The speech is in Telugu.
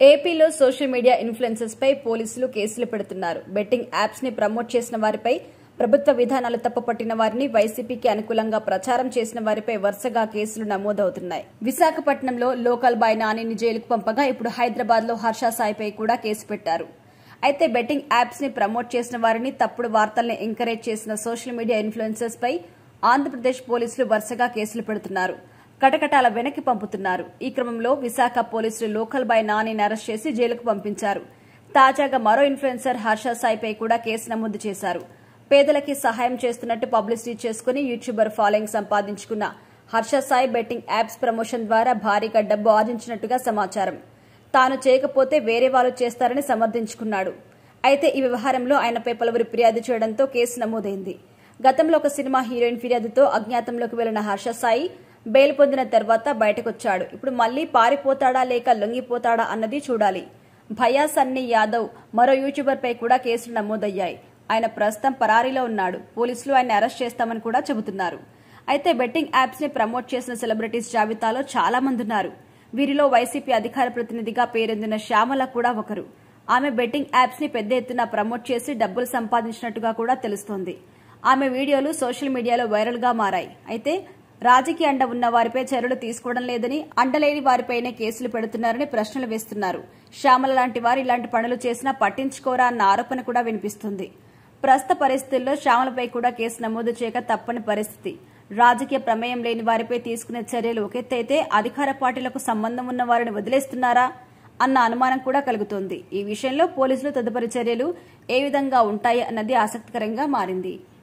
ఏపీలో సోషల్ మీడియా ఇన్ఫ్లుయెన్సర్స్ పై పోలీసులు కేసులు పెడుతున్నారు. బెట్టింగ్ యాప్స్ ని ప్రమోట్ చేసిన వారిపై, ప్రభుత్వ విధానాలు తప్పుపట్టిన వారిని, వైసీపీకి అనుకూలంగా ప్రచారం చేసిన వారిపై వరుసగా కేసులు నమోదవుతున్నాయి. విశాఖపట్నంలో లోకల్ బాయ్ నానిని జైలుకు పంపగా ఇప్పుడు హైదరాబాద్ లో హర్ష సాయిపై కూడా కేసు పెట్టారు. అయితే బెట్టింగ్ యాప్స్ ని ప్రమోట్ చేసిన వారిని, తప్పుడు వార్తల్ని ఎంకరేజ్ చేసిన సోషల్ మీడియా ఇన్ఫ్లుయెన్సర్స్ పై ఆంధ్రప్రదేశ్ పోలీసులు వరుసగా కేసులు పెడుతున్నారు. కటకటాల వెనక్కి పంపుతున్నారు. ఈ క్రమంలో విశాఖ పోలీసులు లోకల్ బాయ్ నానిని అరెస్ట్ చేసి జైలుకు పంపించారు. తాజాగా మరో ఇన్ఫ్లుయెన్సర్ హర్ష సాయిపై కూడా కేసు నమోదు చేశారు. పేదలకి సహాయం చేస్తున్నట్టు పబ్లిసిటీ చేసుకుని యూట్యూబర్ ఫాలోయింగ్ సంపాదించుకున్న Harsha Sai betting apps promotion ద్వారా భారీగా డబ్బు ఆర్జించినట్టుగా సమాచారం. తాను చేయకపోతే వేరే వాళ్ళు చేస్తారని సమర్థించుకున్నాడు. అయితే ఈ వ్యవహారంలో ఆయనపై పలువురు ఫిర్యాదు చేయడంతో కేసు నమోదైంది. గతంలో ఒక సినిమా హీరోయిన్ ఫిర్యాదుతో అజ్ఞాతంలోకి వెళ్లిన హర్ష సాయి బెయిల్ పొందిన తర్వాత బయటకొచ్చాడు. ఇప్పుడు మళ్లీ పారిపోతాడా లేక లొంగిపోతాడా అన్నది చూడాలి. భయ్యా సన్నీ యాదవ్ మరో యూట్యూబర్ పై కూడా కేసులు నమోదయ్యాయి. ఆయన ప్రస్తుతం పరారీలో ఉన్నాడు. పోలీసులు ఆయన అరెస్ట్ చేస్తామని కూడా చెబుతున్నారు. అయితే బెట్టింగ్ యాప్స్ ని ప్రమోట్ చేసిన సెలబ్రిటీస్ జాబితాలో చాలా మంది ఉన్నారు. వీరిలో వైసీపీ అధికార ప్రతినిధిగా పేరొందిన శ్యామల కూడా ఒకరు. ఆమె బెట్టింగ్ యాప్స్ ని పెద్ద ఎత్తున ప్రమోట్ చేసి డబ్బులు సంపాదించినట్టుగా కూడా తెలుస్తోంది. ఆమె వీడియోలు సోషల్ మీడియాలో వైరల్ గా మారాయి. అయితే రాజకీయ అండ ఉన్న వారిపై చర్యలు తీసుకోవడం లేదని, అండలేని వారిపైనే కేసులు పెడుతున్నారని ప్రశ్నలు వేస్తున్నారు. శ్యామల లాంటి వారు ఇలాంటి పనులు చేసినా పట్టించుకోరా అన్న ఆరోపణ కూడా వినిపిస్తుంది. ప్రస్తుత పరిస్థితుల్లో శ్యామలపై కూడా కేసు నమోదు చేయక తప్పని పరిస్థితి. రాజకీయ ప్రమేయం లేని వారిపై తీసుకునే చర్యలు ఒకెత్తైతే, అధికార పార్టీలకు సంబంధం ఉన్న వారిని వదిలేస్తున్నారా అన్న అనుమానం కూడా కలుగుతోంది. ఈ విషయంలో పోలీసులు తదుపరి చర్యలు ఏ విధంగా ఉంటాయి అన్నది ఆసక్తికరంగా మారింది.